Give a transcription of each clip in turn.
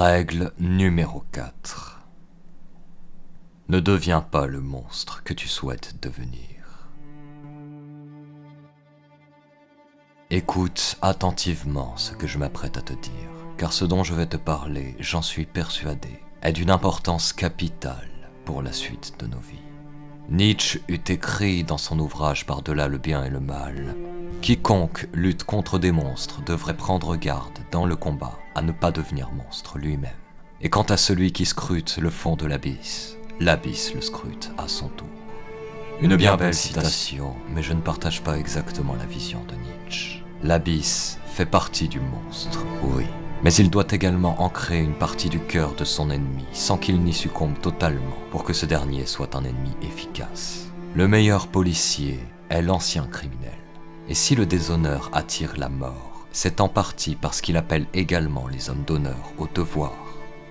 Règle numéro 4. Ne deviens pas le monstre que tu souhaites devenir. Écoute attentivement ce que je m'apprête à te dire, car ce dont je vais te parler, j'en suis persuadé, est d'une importance capitale pour la suite de nos vies. Nietzsche eut écrit dans son ouvrage Par-delà le bien et le mal: quiconque lutte contre des monstres devrait prendre garde dans le combat à ne pas devenir monstre lui-même. Et quant à celui qui scrute le fond de l'abysse, l'abysse le scrute à son tour. Une bien belle citation, mais je ne partage pas exactement la vision de Nietzsche. L'abysse fait partie du monstre, oui, mais il doit également ancrer une partie du cœur de son ennemi sans qu'il n'y succombe totalement pour que ce dernier soit un ennemi efficace. Le meilleur policier est l'ancien criminel. Et si le déshonneur attire la mort, c'est en partie parce qu'il appelle également les hommes d'honneur au devoir.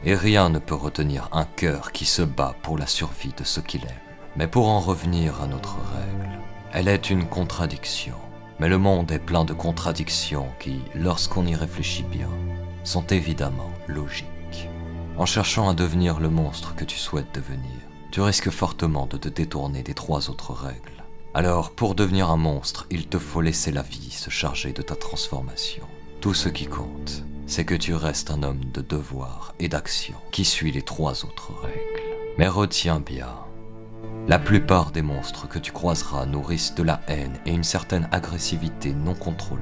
Et rien ne peut retenir un cœur qui se bat pour la survie de ceux qu'il aime. Mais pour en revenir à notre règle, elle est une contradiction. Mais le monde est plein de contradictions qui, lorsqu'on y réfléchit bien, sont évidemment logiques. En cherchant à devenir le monstre que tu souhaites devenir, tu risques fortement de te détourner des 3 autres règles. Alors, pour devenir un monstre, il te faut laisser la vie se charger de ta transformation. Tout ce qui compte, c'est que tu restes un homme de devoir et d'action qui suit les 3 autres règles. Mais retiens bien, la plupart des monstres que tu croiseras nourrissent de la haine et une certaine agressivité non contrôlée.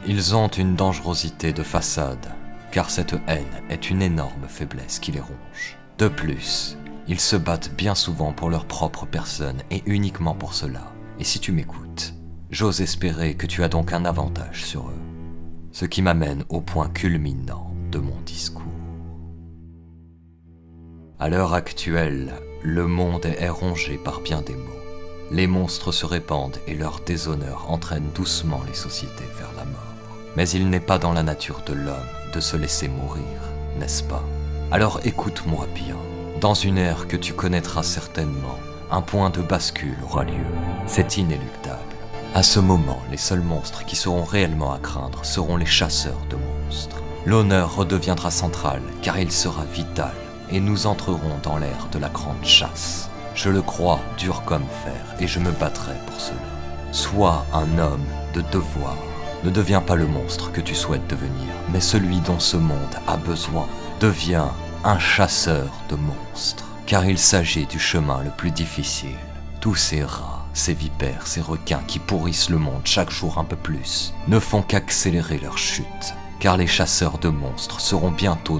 Ils ont une dangerosité de façade, car cette haine est une énorme faiblesse qui les ronge. De plus, ils se battent bien souvent pour leur propre personne et uniquement pour cela. Et si tu m'écoutes, j'ose espérer que tu as donc un avantage sur eux. Ce qui m'amène au point culminant de mon discours. À l'heure actuelle, le monde est rongé par bien des maux. Les monstres se répandent et leur déshonneur entraîne doucement les sociétés vers la mort. Mais il n'est pas dans la nature de l'homme de se laisser mourir, n'est-ce pas? Alors écoute-moi bien. Dans une ère que tu connaîtras certainement, un point de bascule aura lieu. C'est inéluctable. À ce moment, les seuls monstres qui seront réellement à craindre seront les chasseurs de monstres. L'honneur redeviendra central, car il sera vital, et nous entrerons dans l'ère de la grande chasse. Je le crois dur comme fer, et je me battrai pour cela. Sois un homme de devoir. Ne deviens pas le monstre que tu souhaites devenir, mais celui dont ce monde a besoin. Deviens un chasseur de monstres, car il s'agit du chemin le plus difficile. Tous ces rats, ces vipères, ces requins qui pourrissent le monde chaque jour un peu plus, ne font qu'accélérer leur chute, car les chasseurs de monstres seront bientôt